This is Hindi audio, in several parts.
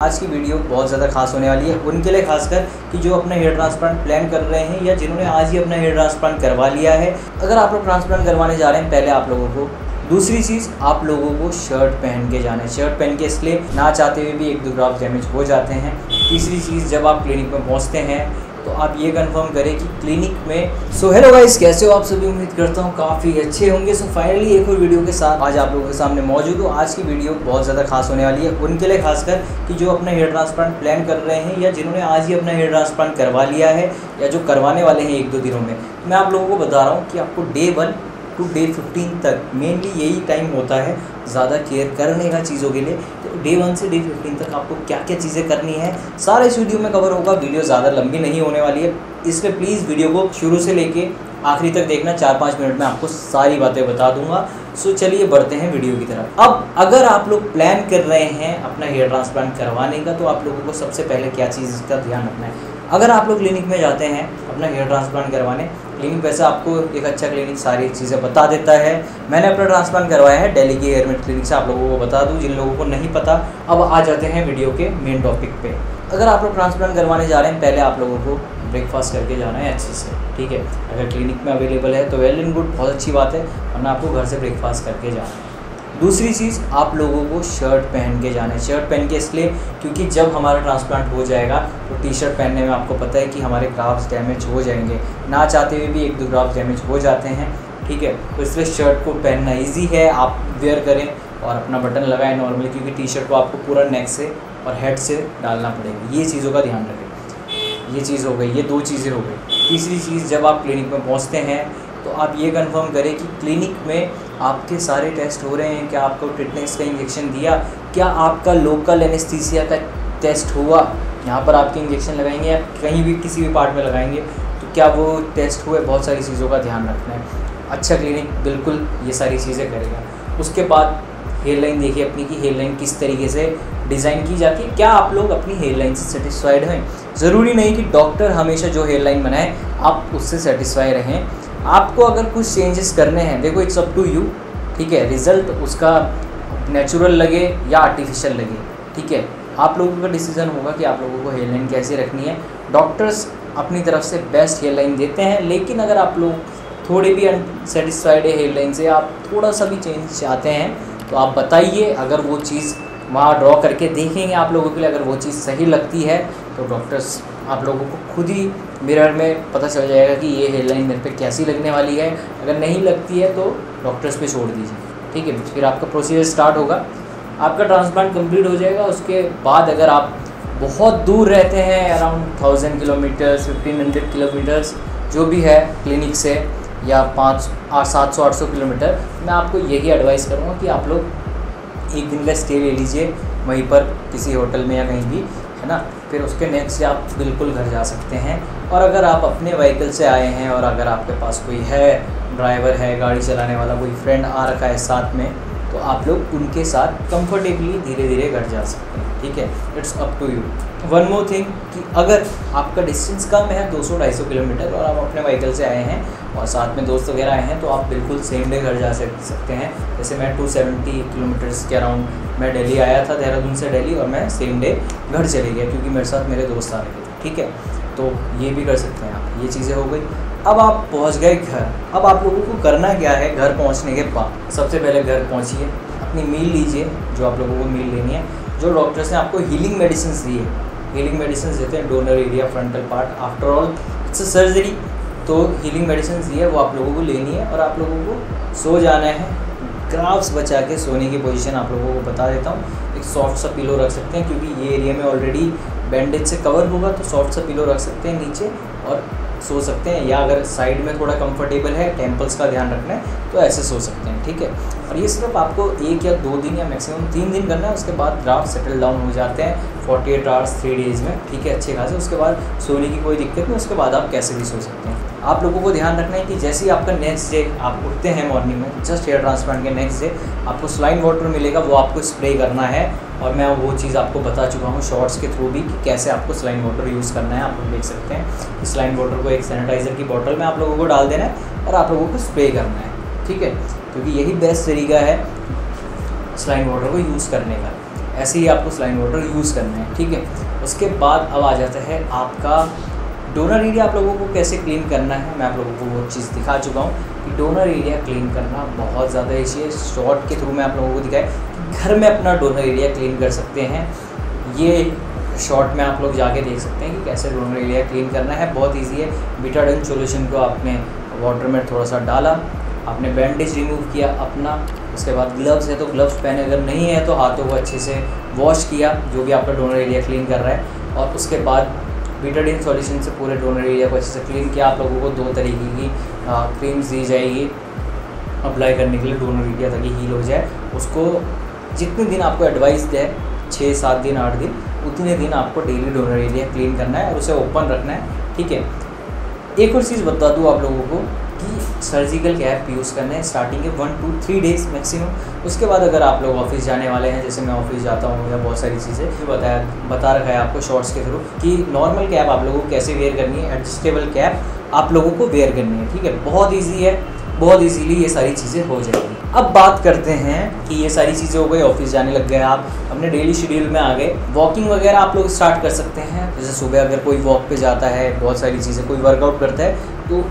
आज की वीडियो बहुत ज़्यादा खास होने वाली है उनके लिए, खासकर कि जो अपना हेयर ट्रांसप्लांट प्लान कर रहे हैं या जिन्होंने आज ही अपना हेयर ट्रांसप्लांट करवा लिया है। अगर आप लोग ट्रांसप्लांट करवाने जा रहे हैं, पहले आप लोगों को दूसरी चीज़, आप लोगों को शर्ट पहन के जाना है। शर्ट पहन के इसलिए ना चाहते हुए भी 1-2 ड्रॉप डैमेज हो जाते हैं। तीसरी चीज़, जब आप क्लिनिक में पहुँचते हैं तो आप ये कंफर्म करें कि क्लिनिक में हेलो गाइस, कैसे हो आप सभी। उम्मीद करता हूँ काफ़ी अच्छे होंगे। फाइनली एक और वीडियो के साथ आज आप लोगों के सामने मौजूद हूँ। आज की वीडियो बहुत ज़्यादा खास होने वाली है उनके लिए, खासकर कि जो अपना हेयर ट्रांसप्लांट प्लान कर रहे हैं या जिन्होंने आज ही अपना हेयर ट्रांसप्लांट करवा लिया है या जो करवाने वाले हैं 1-2 दिनों में। मैं आप लोगों को बता रहा हूँ कि आपको डे 1 टू डे 15 तक मेनली यही टाइम होता है ज़्यादा केयर करने का चीज़ों के लिए। तो डे 1 से डे 15 तक आपको क्या क्या चीज़ें करनी है सारा इस वीडियो में कवर होगा। वीडियो ज़्यादा लंबी नहीं होने वाली है, इसलिए प्लीज़ वीडियो को शुरू से लेके आखिरी तक देखना। 4-5 मिनट में आपको सारी बातें बता दूंगा। सो चलिए बढ़ते हैं वीडियो की तरफ। अब अगर आप लोग प्लान कर रहे हैं अपना हेयर ट्रांसप्लांट करवाने का, तो आप लोगों को सबसे पहले क्या चीज़ का ध्यान रखना है। अगर आप लोग क्लिनिक में जाते हैं अपना हेयर ट्रांसप्लांट करवाने, क्लिनिक वैसे आपको एक अच्छा क्लिनिक सारी चीज़ें बता देता है। मैंने अपना ट्रांसप्लांट करवाया है दिल्ली के हेयरमेट क्लिनिक से, आप लोगों को बता दूं जिन लोगों को नहीं पता। अब आ जाते हैं वीडियो के मेन टॉपिक पे। अगर आप लोग ट्रांसप्लांट करवाने जा रहे हैं, पहले आप लोगों को ब्रेकफास्ट करके जाना है अच्छे से, ठीक है। अगर क्लिनिक में अवेलेबल है तो वेल एंड गुड, बहुत अच्छी बात है, वरना आपको घर से ब्रेकफास्ट करके जाना है। दूसरी चीज़, आप लोगों को शर्ट पहन के जाना है। शर्ट पहन के इसलिए क्योंकि जब हमारा ट्रांसप्लांट हो जाएगा तो टी शर्ट पहनने में आपको पता है कि हमारे ग्राफ्स डैमेज हो जाएंगे, ना चाहते हुए भी 1-2 ग्राफ्स डैमेज हो जाते हैं, ठीक है। तो इसलिए शर्ट को पहनना ईजी है, आप वेयर करें और अपना बटन लगाएं नॉर्मली, क्योंकि टी शर्ट को आपको पूरा नेक से और हेड से डालना पड़ेगा। ये चीज़ों का ध्यान रखें। ये चीज़ हो गई, ये 2 चीज़ें हो गई। तीसरी चीज़, जब आप क्लिनिक में पहुँचते हैं तो आप ये कंफर्म करें कि क्लिनिक में आपके सारे टेस्ट हो रहे हैं। क्या आपको टिटनेस का इंजेक्शन दिया, क्या आपका लोकल एनेस्थीसिया का टेस्ट हुआ, यहाँ पर आपके इंजेक्शन लगाएंगे या कहीं भी किसी भी पार्ट में लगाएंगे तो क्या वो टेस्ट हुए। बहुत सारी चीज़ों का ध्यान रखना है। अच्छा क्लिनिक बिल्कुल ये सारी चीज़ें करेगा। उसके बाद हेयर लाइन देखिए अपनी की हेयर लाइन किस तरीके से डिज़ाइन की जाती है। क्या आप लोग अपनी हेयर लाइन से सेटिस्फाइड हैं। ज़रूरी नहीं कि डॉक्टर हमेशा जो हेयर लाइन बनाए आप उससे सेटिस्फाई रहें। आपको अगर कुछ चेंजेस करने हैं, देखो इट्स अप टू यू, ठीक है। रिज़ल्ट उसका नेचुरल लगे या आर्टिफिशियल लगे, ठीक है, आप लोगों का डिसीजन होगा कि आप लोगों को हेयर लाइन कैसे रखनी है। डॉक्टर्स अपनी तरफ से बेस्ट हेयर लाइन देते हैं, लेकिन अगर आप लोग थोड़े भी अनसेटिस्फाइड है हेयर लाइन से, आप थोड़ा सा भी चेंज चाहते हैं तो आप बताइए। अगर वो चीज़ वहाँ ड्रॉ करके देखेंगे आप लोगों के लिए, अगर वो चीज़ सही लगती है तो डॉक्टर्स आप लोगों को खुद ही मिरर में पता चल जाएगा कि ये हेयर लाइन मेरे पे कैसी लगने वाली है। अगर नहीं लगती है तो डॉक्टर्स पे छोड़ दीजिए, ठीक है। फिर आपका प्रोसीजर स्टार्ट होगा, आपका ट्रांसप्लांट कंप्लीट हो जाएगा। उसके बाद अगर आप बहुत दूर रहते हैं, अराउंड 1000 किलोमीटर्स 1500 किलोमीटर्स जो भी है क्लिनिक से, या 700-800 किलोमीटर, मैं आपको यही एडवाइस करूँगा कि आप लोग एक दिन का स्टे ले लीजिए वहीं पर किसी होटल में या कहीं भी, है ना। फिर उसके नेक्स्ट से आप बिल्कुल घर जा सकते हैं। और अगर आप अपने व्हीकल से आए हैं और अगर आपके पास कोई है, ड्राइवर है, गाड़ी चलाने वाला कोई फ्रेंड आ रखा है साथ में, तो आप लोग उनके साथ कंफर्टेबली धीरे धीरे घर जा सकते हैं, ठीक है। It's up to you. One more thing कि अगर आपका डिस्टेंस कम है 200-250 किलोमीटर और आप अपने व्हीकल से आए हैं और साथ में दोस्त वगैरह आए हैं, तो आप बिल्कुल सेम डे घर जा सकते हैं। जैसे मैं 270 किलोमीटर्स के अराउंड मैं दिल्ली आया था, देहरादून से दिल्ली, और मैं सेम डे घर चले गया क्योंकि मेरे साथ मेरे दोस्त आ रहे थे, ठीक है। तो ये भी कर सकते हैं आप। ये चीज़ें हो गई। अब आप पहुंच गए घर। अब आप लोगों को करना क्या है, घर पहुंचने के बाद सबसे पहले घर पहुंचिए, अपनी मील लीजिए जो आप लोगों को मील लेनी है। जो डॉक्टर्स ने आपको हीलिंग मेडिसिन दी है, हीलिंग मेडिसिन देते हैं donor area, frontal part, after all it's a surgery, तो हीलिंग मेडिसिन दी है वो आप लोगों को लेनी है। और आप लोगों को सो जाना है। ग्राफ्स बचा के सोने की पोजीशन आप लोगों को बता देता हूँ। एक सॉफ्ट सा पिलो रख सकते हैं, क्योंकि ये एरिया में ऑलरेडी बैंडेज से कवर होगा, तो सॉफ्ट सा पिलो रख सकते हैं नीचे और सो सकते हैं। या अगर साइड में थोड़ा कंफर्टेबल है, टेम्पल्स का ध्यान रखना है, तो ऐसे सो सकते हैं, ठीक है। और ये सिर्फ आपको 1 या 2 दिन या मैक्सिमम 3 दिन करना है। उसके बाद ग्राफ सेटल डाउन हो जाते हैं 48 आवर्स 3 डेज़ में, ठीक है, अच्छे खासे। उसके बाद सोने की कोई दिक्कत नहीं, उसके बाद आप कैसे भी सो सकते हैं। आप लोगों को ध्यान रखना है कि जैसे ही आपका नेक्स्ट डे आप उठते हैं मॉर्निंग में, जस्ट हेयर ट्रांसप्लांट के नेक्स्ट डे आपको सलाइन वाटर मिलेगा, वो आपको स्प्रे करना है। और मैं वो चीज़ आपको बता चुका हूँ शॉर्ट्स के थ्रू भी कि कैसे आपको सलाइन वाटर यूज़ करना है। आप लोग देख सकते हैं कि सलाइन वाटर को एक सैनिटाइज़र की बोतल में आप लोगों को डाल देना है और आप लोगों को स्प्रे करना है, ठीक है, क्योंकि यही बेस्ट तरीका है सलाइन वाटर को यूज़ करने का। ऐसे ही आपको सलाइन वाटर यूज़ करना है, ठीक है। उसके बाद अब आ जाता है आपका डोनर एरिया आप लोगों को कैसे क्लीन करना है। मैं आप लोगों को वो चीज़ दिखा चुका हूँ कि डोनर एरिया क्लीन करना बहुत ज़्यादा ईजी है। शॉर्ट के थ्रू मैं आप लोगों को दिखाया कि घर में अपना डोनर एरिया क्लीन कर सकते हैं। ये शॉर्ट में आप लोग जाके देख सकते हैं कि कैसे डोनर एरिया क्लीन करना है। बहुत ईजी है। बीटाडिन सॉल्यूशन को आपने वाटर में थोड़ा सा डाला, आपने बैंडेज रिमूव किया अपना, उसके बाद ग्लव्स है तो ग्लव्स पहने, अगर नहीं है तो हाथों को अच्छे से वॉश किया जो भी आपका डोनर एरिया क्लीन कर रहा है, और उसके बाद बीटाडिन सॉल्यूशन से पूरे डोनर एरिया को अच्छे से क्लीन किया। आप लोगों को 2 तरीके की क्रीम्स दी जाएगी अप्लाई करने के लिए डोनर एरिया ताकि हील हो जाए। उसको जितने दिन आपको एडवाइस है 6, 7 दिन, 8 दिन, उतने दिन आपको डेली डोनर एरिया क्लीन करना है और उसे ओपन रखना है, ठीक है। एक और चीज़ बता दूँ आप लोगों को कि सर्जिकल कैप यूज़ करना है स्टार्टिंग के 1 to 3 डेज़ मैक्सिमम। उसके बाद अगर आप लोग ऑफिस जाने वाले हैं, जैसे मैं ऑफिस जाता हूँ या बहुत सारी चीज़ें बता रखा है आपको शॉर्ट्स के थ्रू कि नॉर्मल कैप आप लोगों को कैसे वेयर करनी है, एडजस्टेबल कैप आप लोगों को वेयर करनी है, ठीक है। बहुत ईजी है, बहुत इजीली ये सारी चीज़ें हो जाएगी। अब बात करते हैं कि ये सारी चीज़ें हो गई, ऑफिस जाने लग गए, आप अपने डेली शेड्यूल में आ गए, वॉकिंग वगैरह आप लोग स्टार्ट कर सकते हैं। जैसे सुबह अगर कोई वॉक पे जाता है, बहुत सारी चीज़ें, कोई वर्कआउट करता है, तो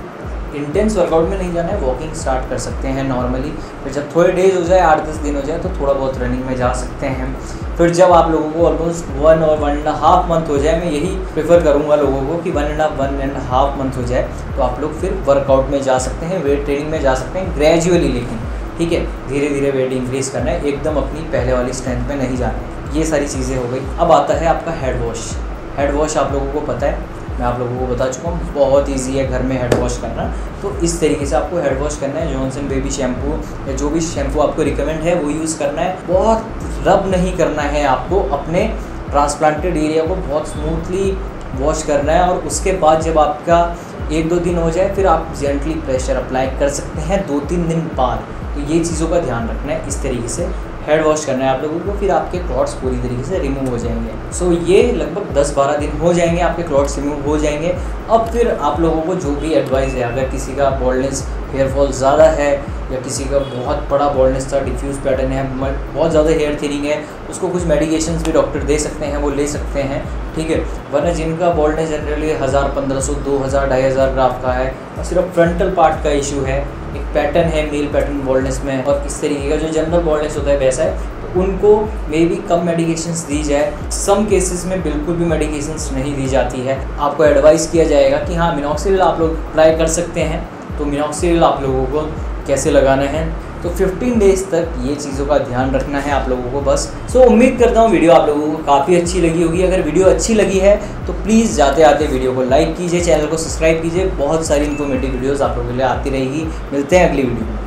इंटेंस वर्कआउट में नहीं जाना है, वॉकिंग स्टार्ट कर सकते हैं नॉर्मली। फिर जब थोड़े डेज हो जाए, 8-10 दिन हो जाए, तो थोड़ा बहुत रनिंग में जा सकते हैं। फिर जब आप लोगों को ऑलमोस्ट 1 और 1.5 मंथ हो जाए, मैं यही प्रेफर करूँगा लोगों को कि 1.5 मंथ हो जाए, तो आप लोग फिर वर्कआउट में जा सकते हैं, वेट ट्रेनिंग में जा सकते हैं ग्रेजुअली, लेकिन ठीक है, धीरे धीरे वेट इंक्रीज़ करना है, एकदम अपनी पहले वाली स्ट्रेंथ में नहीं जाना है। ये सारी चीज़ें हो गई। अब आता है आपका हेड वॉश। हेड वॉश आप लोगों को पता है, मैं आप लोगों को बता चुका हूँ, बहुत इजी है घर में हेड वॉश करना। तो इस तरीके से आपको हेड वॉश करना है। जॉनसन बेबी शैम्पू या जो भी शैम्पू आपको रिकमेंड है वो यूज़ करना है। बहुत रब नहीं करना है आपको, अपने ट्रांसप्लांटेड एरिया को बहुत स्मूथली वॉश करना है। और उसके बाद जब आपका 1-2 दिन हो जाए, फिर आप जेंटली प्रेशर अप्लाई कर सकते हैं 2-3 दिन बाद। तो ये चीज़ों का ध्यान रखना है। इस तरीके से हेड वॉश करना है आप लोगों को, फिर आपके क्लॉट्स पूरी तरीके से रिमूव हो जाएंगे। सो ये लगभग 10-12 दिन हो जाएंगे, आपके क्लॉट्स रिमूव हो जाएंगे। अब फिर आप लोगों को जो भी एडवाइस है, अगर किसी का बॉल्डनेस, हेयर फॉल ज़्यादा है, या किसी का बहुत बड़ा बॉल्डनेस था, डिफ्यूज़ पैटर्न है, बहुत ज़्यादा हेयर थिनिंग है, उसको कुछ मेडिकेशंस भी डॉक्टर दे सकते हैं, वो ले सकते हैं, ठीक है। वरना जिनका बॉल्डनेस जनरली 1000, 1500, 2000, 2500 ग्राफ का है और सिर्फ फ्रंटल पार्ट का इशू है, एक पैटर्न है मेल पैटर्न बॉल्डनेस में, और इस तरीके का जो जनरल बॉल्डनेस होता है वैसा है, तो उनको मे बी कम मेडिकेशंस दी जाए। सम केसेस में बिल्कुल भी मेडिकेशंस नहीं दी जाती है। आपको एडवाइस किया जाएगा कि हाँ, मिनॉक्सिडिल आप लोग अप्लाई कर सकते हैं। तो मिनॉक्सिडिल आप लोगों को कैसे लगाना है, तो 15 डेज़ तक ये चीज़ों का ध्यान रखना है आप लोगों को बस। सो उम्मीद करता हूँ वीडियो आप लोगों को काफ़ी अच्छी लगी होगी। अगर वीडियो अच्छी लगी है तो प्लीज़ जाते आते वीडियो को लाइक कीजिए, चैनल को सब्सक्राइब कीजिए। बहुत सारी इन्फॉर्मेटिव वीडियोज़ आप लोगों के लिए आती रहेगी। मिलते हैं अगली वीडियो में।